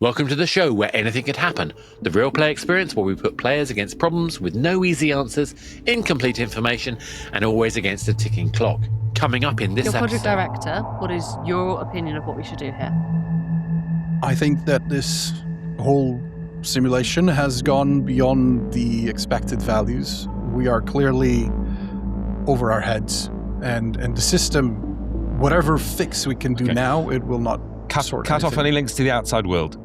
Welcome to the show where anything could happen. The real play experience where we put players against problems with no easy answers, incomplete information, and always against a ticking clock. Coming up in this Your project episode... director, what is your opinion of what we should do here? I think that this whole simulation has gone beyond the expected values. We are clearly over our heads, and the system, whatever fix we can do now, it will not cut off any links to the outside world.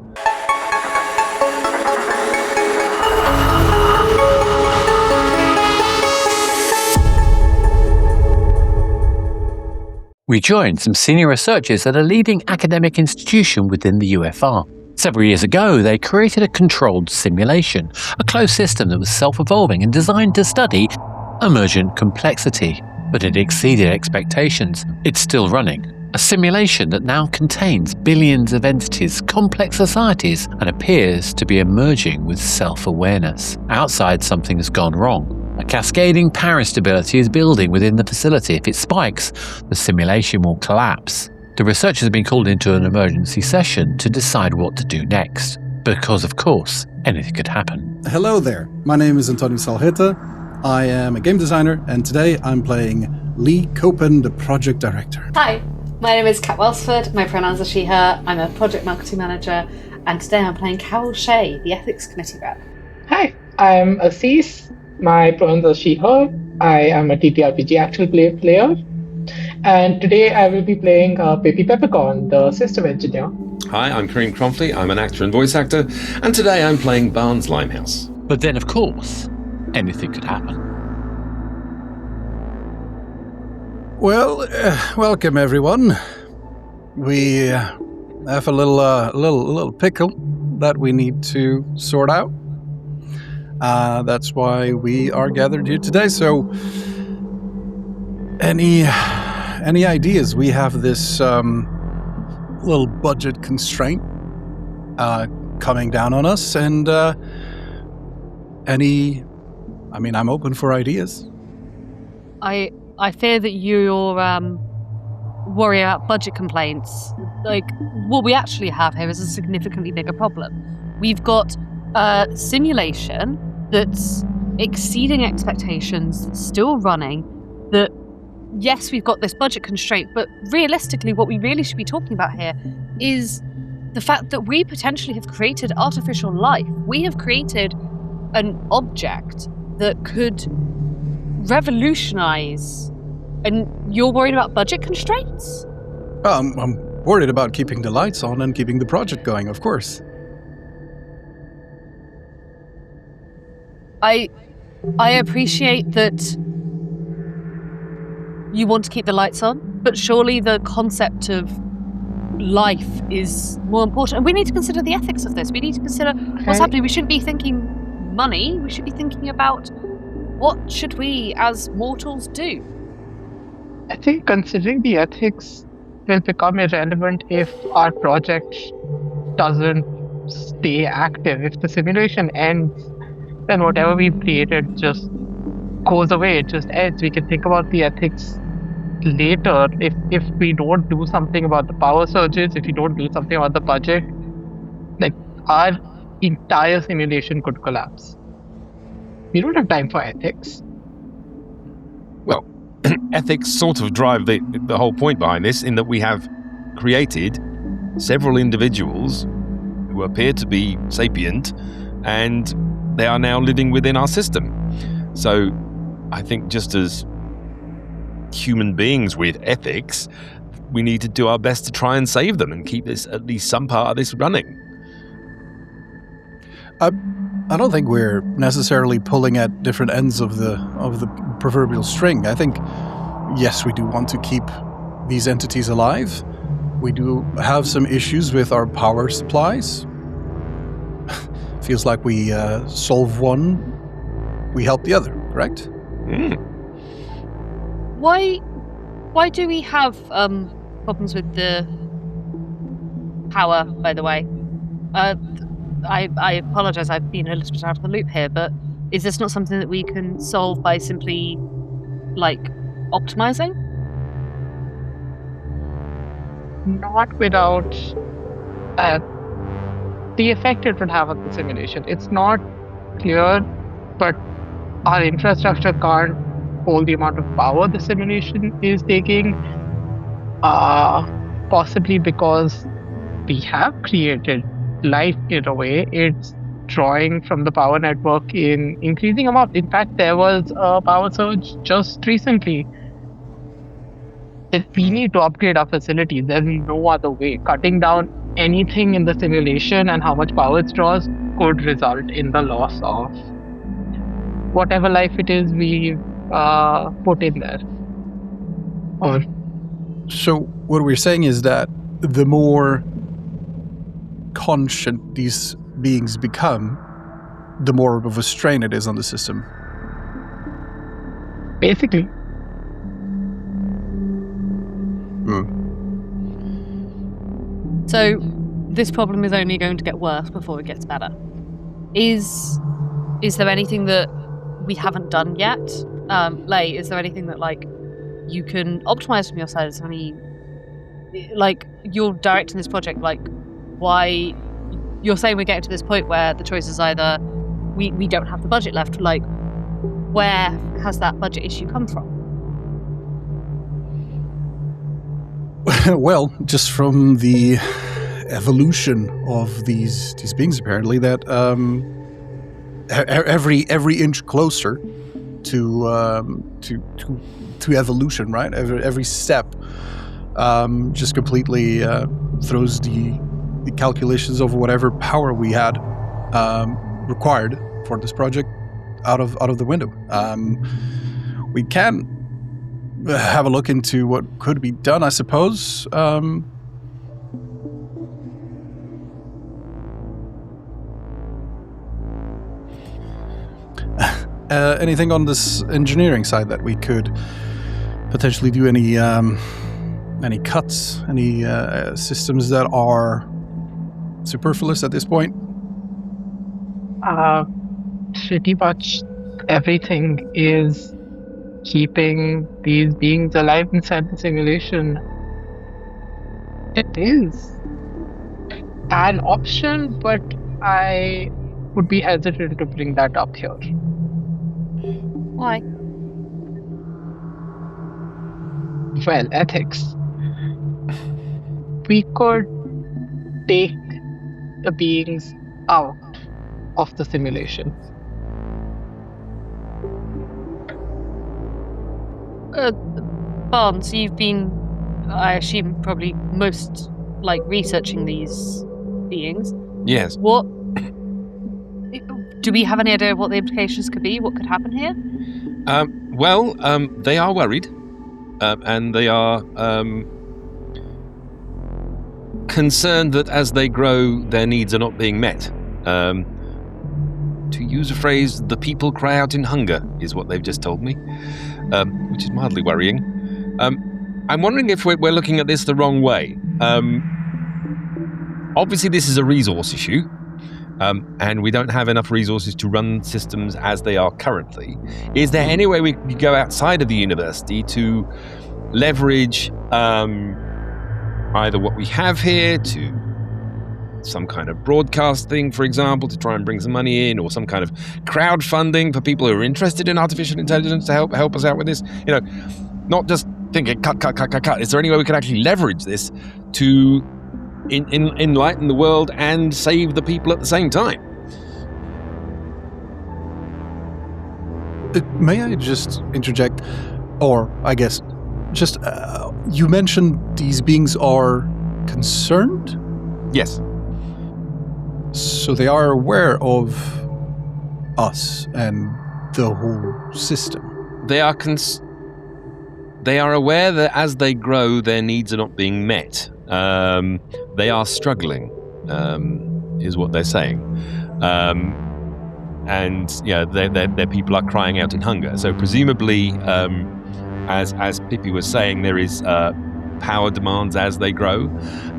We joined some senior researchers at a leading academic institution within the UFR. Several years ago, they created a controlled simulation, a closed system that was self-evolving and designed to study emergent complexity. But it exceeded expectations. It's still running. A simulation that now contains billions of entities, complex societies, and appears to be emerging with self-awareness. Outside, something has gone wrong. A cascading power instability is building within the facility. If it spikes, the simulation will collapse. The researchers have been called into an emergency session to decide what to do next. Because, of course, anything could happen. Hello there. My name is Antonio Salheta. I am a game designer, and today I'm playing Lee Copen, the project director. Hi, my name is Kat Welsford. My pronouns are she, her. I'm a project marketing manager, and today I'm playing Carol Shea, the ethics committee rep. Hi, I'm Assis. My pronouns are she, her. I am a TTRPG actual play player. And today I will be playing Baby Peppercorn, the system engineer. Hi, I'm Kareem Cromfley. I'm an actor and voice actor. And today I'm playing Barnes Limehouse. But then, of course, anything could happen. Well, welcome everyone. We have a little pickle that we need to sort out. That's why we are gathered here today. So, any ideas? We have this little budget constraint coming down on us, and I'm open for ideas. I fear that you're worried about budget complaints. Like, what we actually have here is a significantly bigger problem. We've got a simulation that's exceeding expectations, that's still running, that, yes, we've got this budget constraint, but realistically what we really should be talking about here is the fact that we potentially have created artificial life. We have created an object that could revolutionize, and you're worried about budget constraints? I'm worried about keeping the lights on and keeping the project going, of course. I appreciate that you want to keep the lights on, but surely the concept of life is more important. And we need to consider the ethics of this. We need to consider what's happening. We shouldn't be thinking money. We should be thinking about what should we as mortals do. I think considering the ethics will become irrelevant if our project doesn't stay active. If the simulation ends, then whatever we've created just goes away. It just ends. We can think about the ethics later. If we don't do something about the power surges, if we don't do something about the budget, like, our entire simulation could collapse. We don't have time for ethics. Well, ethics sort of drive the whole point behind this, in that we have created several individuals who appear to be sapient, and they are now living within our system. So I think just as human beings with ethics, we need to do our best to try and save them and keep this, at least some part of this, running. I don't think we're necessarily pulling at different ends of the proverbial string. I think, yes, we do want to keep these entities alive. We do have some issues with our power supplies. Feels like we solve one, we help the other, correct? Why do we have problems with the power, by the way? I apologize, I've been a little bit out of the loop here, but is this not something that we can solve by simply, optimizing? Not without the effect it would have on the simulation. It's not clear, but our infrastructure can't hold the amount of power the simulation is taking, possibly because we have created life in a way. It's drawing from the power network in increasing amount. In fact, there was a power surge just recently. That we need to upgrade our facilities. There's no other way. Cutting down anything in the simulation and how much power it draws could result in the loss of whatever life it is we've put in there. So what we're saying is that the more conscient these beings become, the more of a strain it is on the system. Basically. So this problem is only going to get worse before it gets better. Is there anything that we haven't done yet? Lei, is there anything that you can optimize from your side? Is there any you're directing this project, why you're saying we're getting to this point where the choice is either we don't have the budget left, where has that budget issue come from? Well, just from the evolution of these beings, apparently, that every inch closer to evolution, right? Every step just completely throws the calculations of whatever power we had required for this project out of the window. We can have a look into what could be done, I suppose. Anything on this engineering side that we could potentially do? Any cuts? Any systems that are superfluous at this point? Pretty much everything is keeping these beings alive inside the simulation. It is an option, but I would be hesitant to bring that up here. Why? Well, ethics. We could take the beings out of the simulation. Barnes, you've been, I assume, probably most researching these beings. Yes. What do we have any idea of what the implications could be? What could happen here? They are worried, and they are concerned that as they grow, their needs are not being met. To use a phrase, the people cry out in hunger, is what they've just told me, which is mildly worrying. I'm wondering if we're looking at this the wrong way. Obviously, this is a resource issue, and we don't have enough resources to run systems as they are currently. Is there any way we could go outside of the university to leverage either what we have here to some kind of broadcasting, for example, to try and bring some money in, or some kind of crowdfunding for people who are interested in artificial intelligence to help us out with this? Not just thinking cut. Is there any way we can actually leverage this to enlighten the world and save the people at the same time? May I just interject, or I guess just you mentioned these beings are concerned? Yes. So they are aware of us and the whole system. They are aware that as they grow, their needs are not being met. They are struggling, is what they're saying. And their people are crying out in hunger. So presumably, as Pippi was saying, there is power demands as they grow,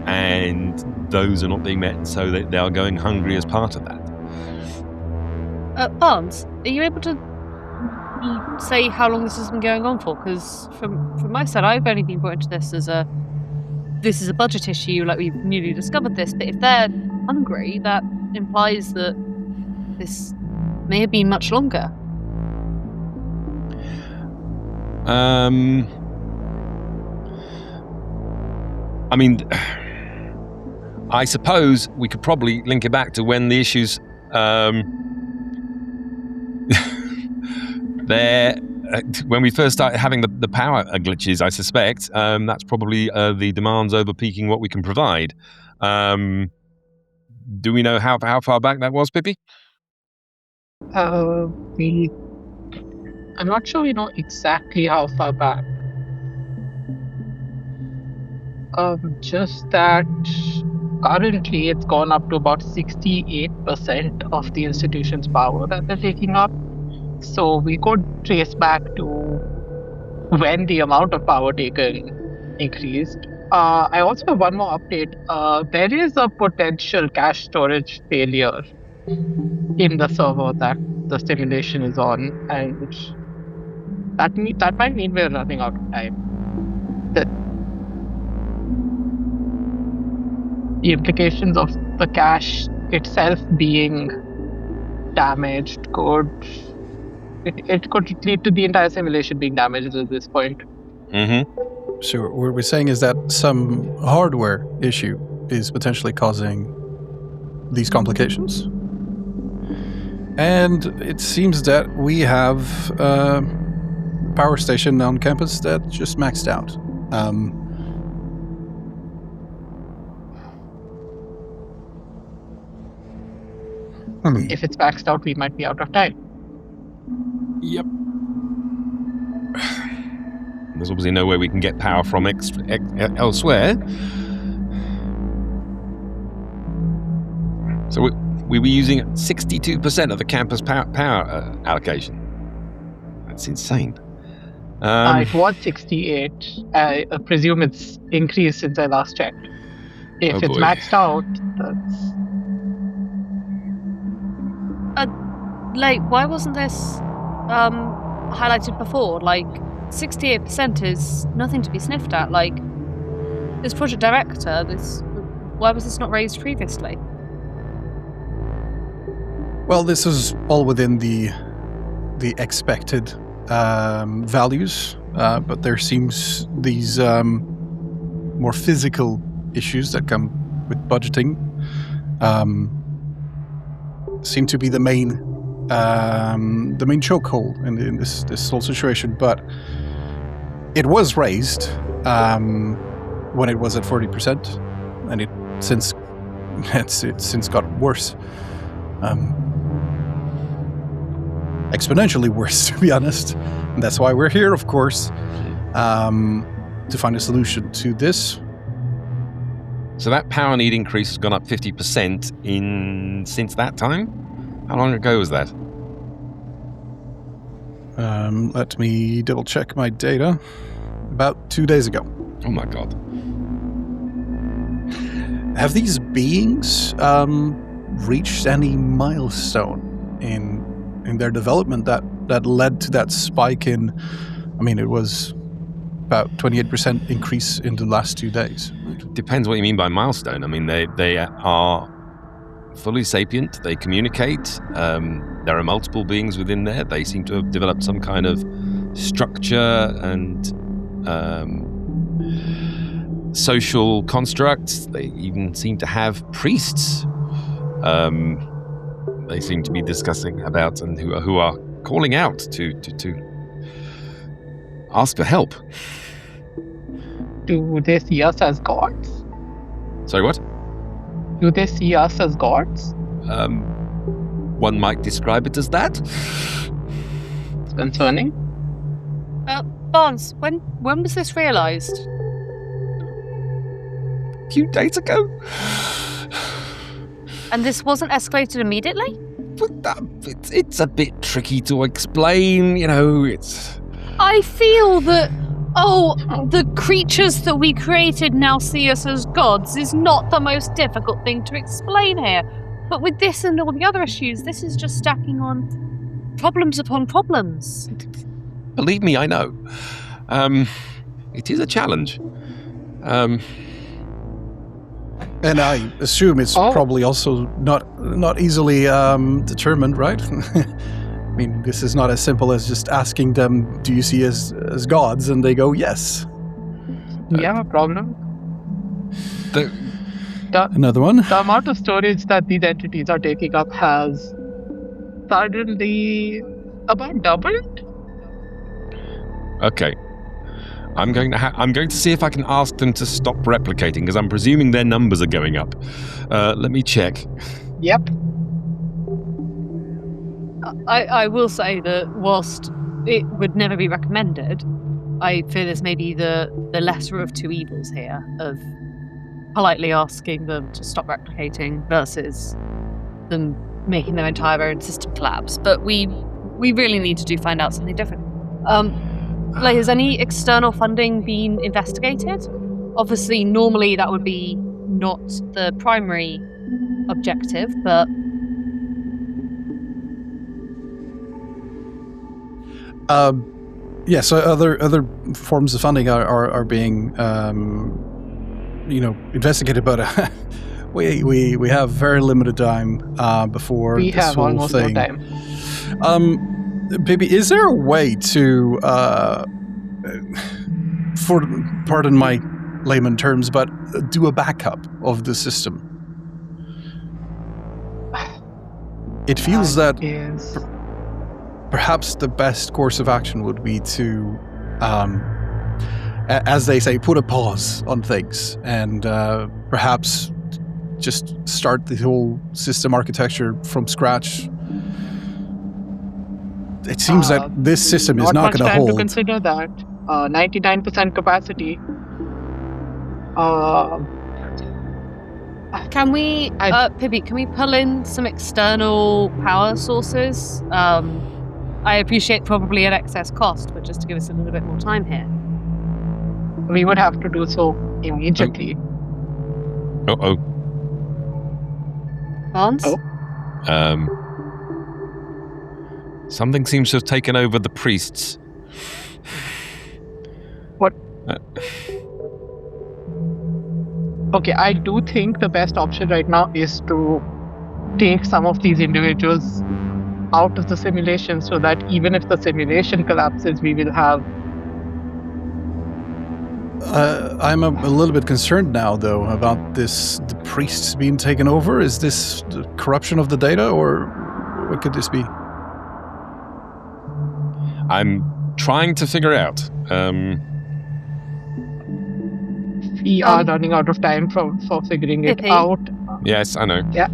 and those are not being met, so they are going hungry as part of that. Barnes, are you able to say how long this has been going on for? Because from my side, I've only been brought into this as a budget issue, we've newly discovered this, but if they're hungry, that implies that this may have been much longer. I mean, I suppose we could probably link it back to when the issues there. When we first started having the power glitches, I suspect that's probably the demands overpeaking what we can provide. Do we know how far back that was, Pippi? I'm not sure we know exactly how far back. Just that currently it's gone up to about 68% of the institution's power that they're taking up. So we could trace back to when the amount of power taken increased. I also have one more update. There is a potential cache storage failure in the server that the simulation is on, and that might mean we're running out of time. The implications of the cache itself being damaged could lead to the entire simulation being damaged at this point. Mm-hmm. So what we're saying is that some hardware issue is potentially causing these complications. And it seems that we have a power station on campus that just maxed out. If it's maxed out, we might be out of time. Yep. There's obviously no way we can get power from elsewhere. So we were using 62% of the campus power allocation. That's insane. It was 68. I presume it's increased since I last checked. If it's maxed out, that's... Why wasn't this highlighted before? 68% is nothing to be sniffed at. This project director, why was this not raised previously? Well, this is all within the expected values, but there seems these more physical issues that come with budgeting seem to be the main chokehold in this whole situation. But it was raised when it was at 40%, and it's since got worse. Exponentially worse, to be honest. And that's why we're here, of course, to find a solution to this. So that power need increase has gone up 50% since that time? How long ago was that? Let me double check my data. About 2 days ago. Oh my god. Have these beings reached any milestone in their development that led to that spike in... it was about 28% increase in the last 2 days. Depends what you mean by milestone. They are fully sapient. They communicate. There are multiple beings within there. They seem to have developed some kind of structure and social constructs. They even seem to have priests. They seem to be discussing about and who are calling out to ask for help. Do they see us as gods? Sorry, what? Do they see us as gods? One might describe it as that. It's concerning. Barnes, when was this realised? A few days ago. And this wasn't escalated immediately? But it's a bit tricky to explain, it's... I feel that, the creatures that we created now see us as gods is not the most difficult thing to explain here. But with this and all the other issues, this is just stacking on problems upon problems. Believe me, I know. It is a challenge. And I assume it's probably also not easily determined, right? I mean, this is not as simple as just asking them, do you see as gods? And they go, yes. We have a problem. Another one? The amount of storage that these entities are taking up has suddenly about doubled. Okay. I'm going to see if I can ask them to stop replicating, because I'm presuming their numbers are going up. Let me check. Yep. I will say that whilst it would never be recommended, I feel this may be the lesser of two evils here, of politely asking them to stop replicating versus them making their entire own system collapse. But we really need to find out something different. Has any external funding been investigated? Obviously, normally that would be not the primary objective, but... So other forms of funding are being investigated, but we have very limited time before we this have whole almost thing. no time. Baby, is there a way to, pardon my layman terms, but do a backup of the system? It feels that perhaps the best course of action would be to, as they say, put a pause on things and perhaps just start the whole system architecture from scratch. It seems that this system is not going to hold. To consider that. 99% capacity. Can we, Pibby, can we pull in some external power sources? I appreciate probably at excess cost, but just to give us a little bit more time here. We would have to do so immediately. Uh-oh. Barnes? Oh. Something seems to have taken over the priests. What? Okay, I do think the best option right now is to take some of these individuals out of the simulation so that even if the simulation collapses, we will have... I'm a little bit concerned now, though, about the priests being taken over. Is this the corruption of the data, or what could this be? I'm trying to figure out. We are running out of time for figuring it out. Yes, I know. Yeah.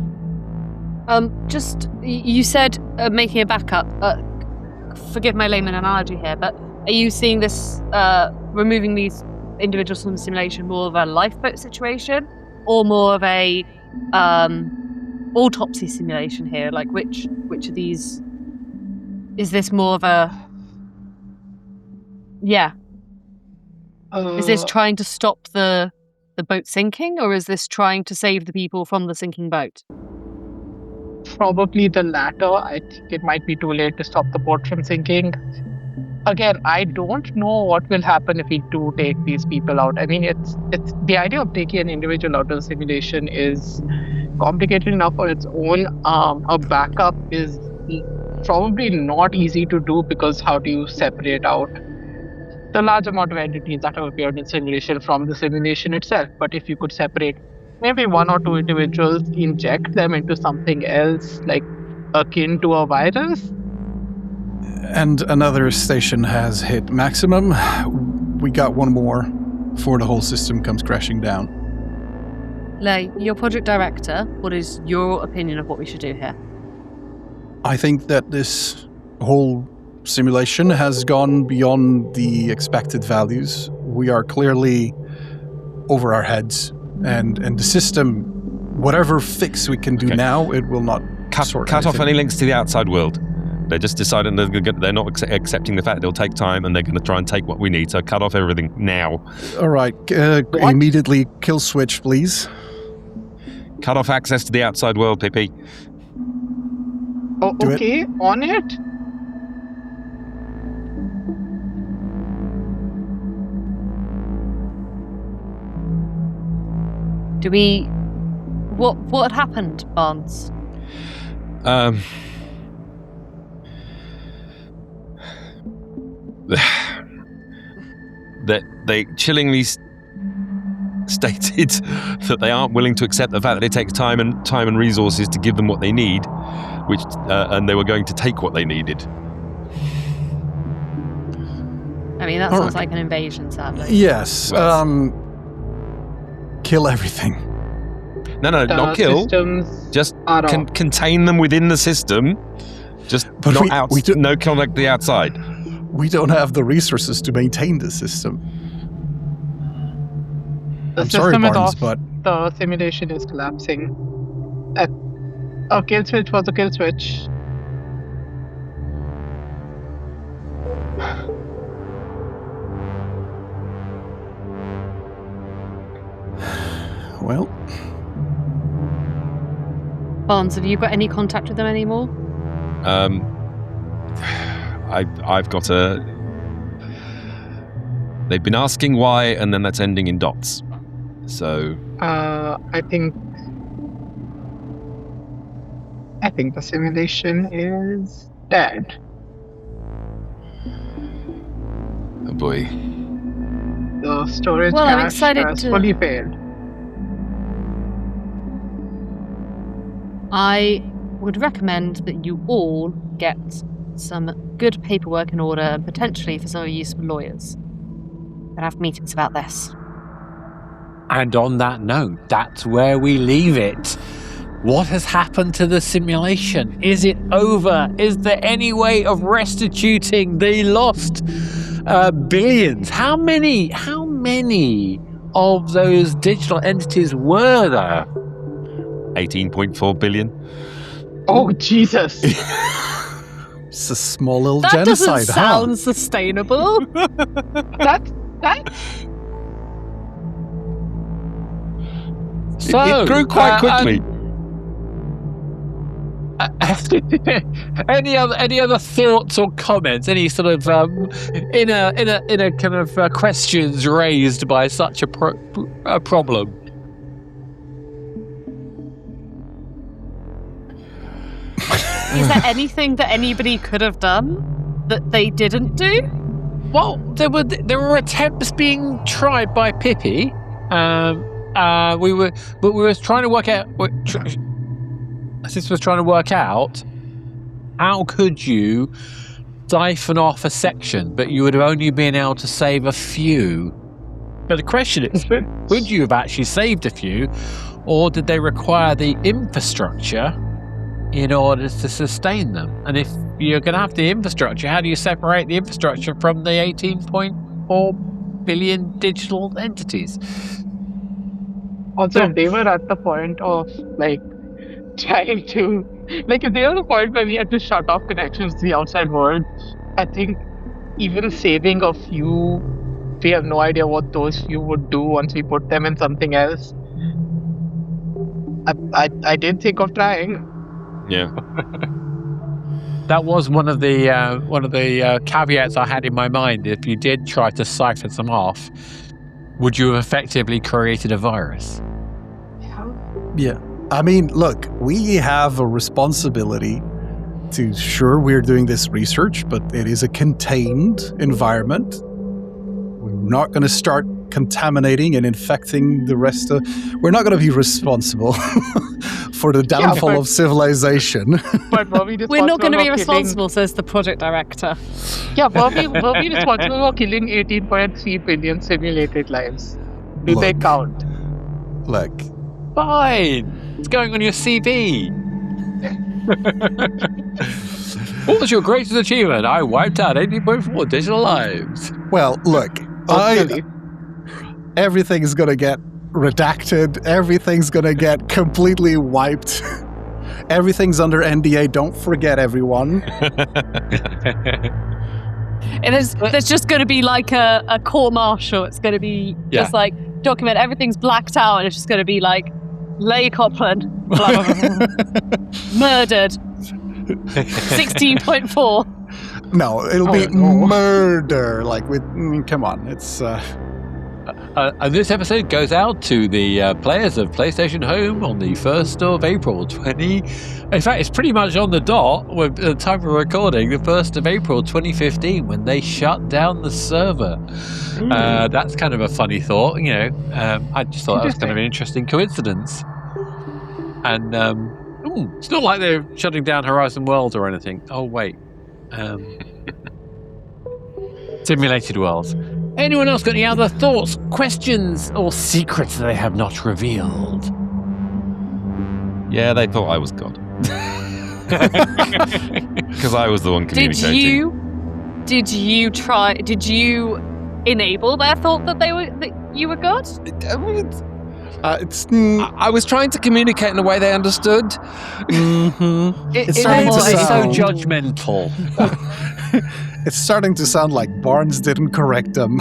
Just, you said making a backup. Forgive my layman analogy here, but are you seeing this, removing these individuals from the simulation, more of a lifeboat situation, or more of a autopsy simulation here? Like, which of these... Is this more of a... Yeah. Is this trying to stop the boat sinking, or is this trying to save the people from the sinking boat? Probably the latter. I think it might be too late to stop the boat from sinking. Again, I don't know what will happen if we do take these people out. I mean, it's the idea of taking an individual out of the simulation is complicated enough on its own. A backup is probably not easy to do, because how do you separate out the large amount of entities that have appeared in simulation from the simulation itself? But if you could separate maybe one or two individuals, inject them into something else, like akin to a virus. And another station has hit maximum. We got one more before the whole system comes crashing down. Lay, your project director, what is your opinion of what we should do here? I think that this whole simulation has gone beyond the expected values. We are clearly over our heads, and the system, whatever fix we can do now, it will not cut off any links to the outside world. They're just deciding they're not accepting the fact it'll take time, and they're going to try and take what we need. So cut off everything now. All right, immediately kill switch, please. Cut off access to the outside world, Pippi. Oh, okay, on it. Do we What had happened, Barnes? That they chillingly stated that they aren't willing to accept the fact that it takes time and resources to give them what they need, and they were going to take what they needed. I mean, that sounds like an invasion, sadly. Yes. Kill everything. No, not kill. Just contain them within the system. Just But no contact the outside. We don't have the resources to maintain the system. The I'm system sorry, is Barnes, off. but The simulation is collapsing. A kill switch was a kill switch. well, Barnes, have you got any contact with them anymore? I've got a. They've been asking why, and then that's ending in dots. So. I think the simulation is dead. Oh boy. The storage Well, I'm cache excited has to- fully failed. I would recommend that you all get some good paperwork in order, and potentially for some of you some lawyers. We'll have meetings about this. And on that note, that's where we leave it. What has happened to the simulation? Is it over? Is there any way of restituting the lost billions? How many of those digital entities were there? 18.4 billion. Oh, Jesus! it's a small little That genocide, doesn't sound sustainable. That's So, it grew quite quickly. Any other thoughts or comments? Any sort of inner kind of questions raised by such a problem? Is there anything that anybody could have done that they didn't do? Well, there were attempts being tried by Pippi. We were trying to work out. Sis was trying to work out how could you siphon off a section, but you would have only been able to save a few. But the question is, would you have actually saved a few, or did they require the infrastructure in order to sustain them? And if you're going to have the infrastructure, how do you separate the infrastructure from the 18.4 billion digital entities? Also, they were at the point of trying to if they were the point where we had to shut off connections to the outside world. I think even saving a few, we have no idea what those few would do once we put them in something else. I did think of trying. Yeah. That was one of the caveats I had in my mind. If you did try to siphon them off, would you have effectively created a virus? Yeah. I mean, look, we have a responsibility to sure we're doing this research, but it is a contained environment. We're not going to start contaminating and infecting the rest of... We're not going to be responsible for the downfall of civilization. But were we We're not going to be for responsible, says the project director. Were we responsible for killing 18.3 billion simulated lives? Do they count? Look, fine. It's going on your CV. What was your greatest achievement? I wiped out 80.4 digital lives. well, look, everything's going to get redacted. Everything's going to get completely wiped. Everything's under NDA. Don't forget, everyone. And there's just going to be like a court-martial. It's going to be just like document everything's blacked out, and it's just going to be like Leigh Copland murdered 16.4. No, it'll be murder. Come on, it's And this episode goes out to the players of PlayStation Home on the 1st of April 20... In fact, it's pretty much on the dot with the time of recording, the 1st of April 2015, when they shut down the server. That's kind of a funny thought, you know. I just thought that was kind of an interesting coincidence. And it's not like they're shutting down Horizon Worlds or anything. Oh, wait. Simulated worlds. Anyone else got any other thoughts, questions, or secrets they have not revealed? Yeah, they thought I was God. Because I was the one communicating. Did you enable their thought that you were God? I was trying to communicate in a way they understood. Mm-hmm. It's so judgmental. It's starting to sound like Barnes didn't correct them.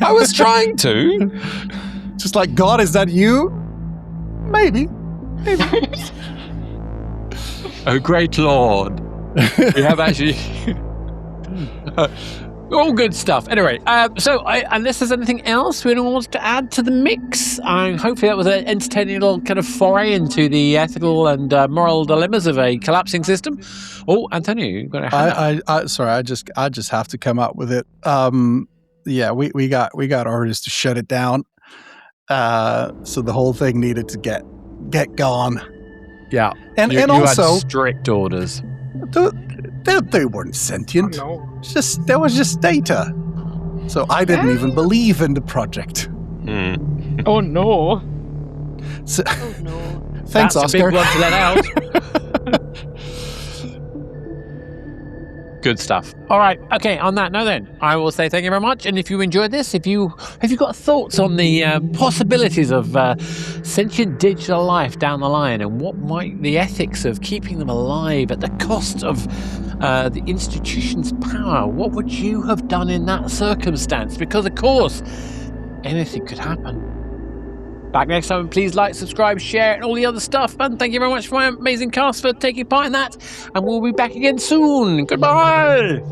I was trying to. Just like, God, is that you? Maybe. Oh, great Lord. We have actually... all good stuff. Anyway, unless there's anything else anyone wants to add to the mix, hopefully that was an entertaining little kind of foray into the ethical and moral dilemmas of a collapsing system. Oh, Antonio, you've got a hand up. Sorry, I just have to come out with it. Yeah, we got orders to shut it down. So the whole thing needed to get gone. Yeah, and you also had strict orders. They weren't sentient. Oh, no. That was just data. So I didn't even believe in the project. Oh no. So, Oh no. Thanks, That's Oscar. a big one to let out. Good stuff. All right. Okay. On that note, then, I will say thank you very much. And if you enjoyed this, have you got thoughts on the possibilities of sentient digital life down the line, and what might the ethics of keeping them alive at the cost of the institution's power? What would you have done in that circumstance? Because of course, anything could happen. Back next time, please like, subscribe, share, and all the other stuff. And thank you very much for my amazing cast for taking part in that. And we'll be back again soon. Goodbye.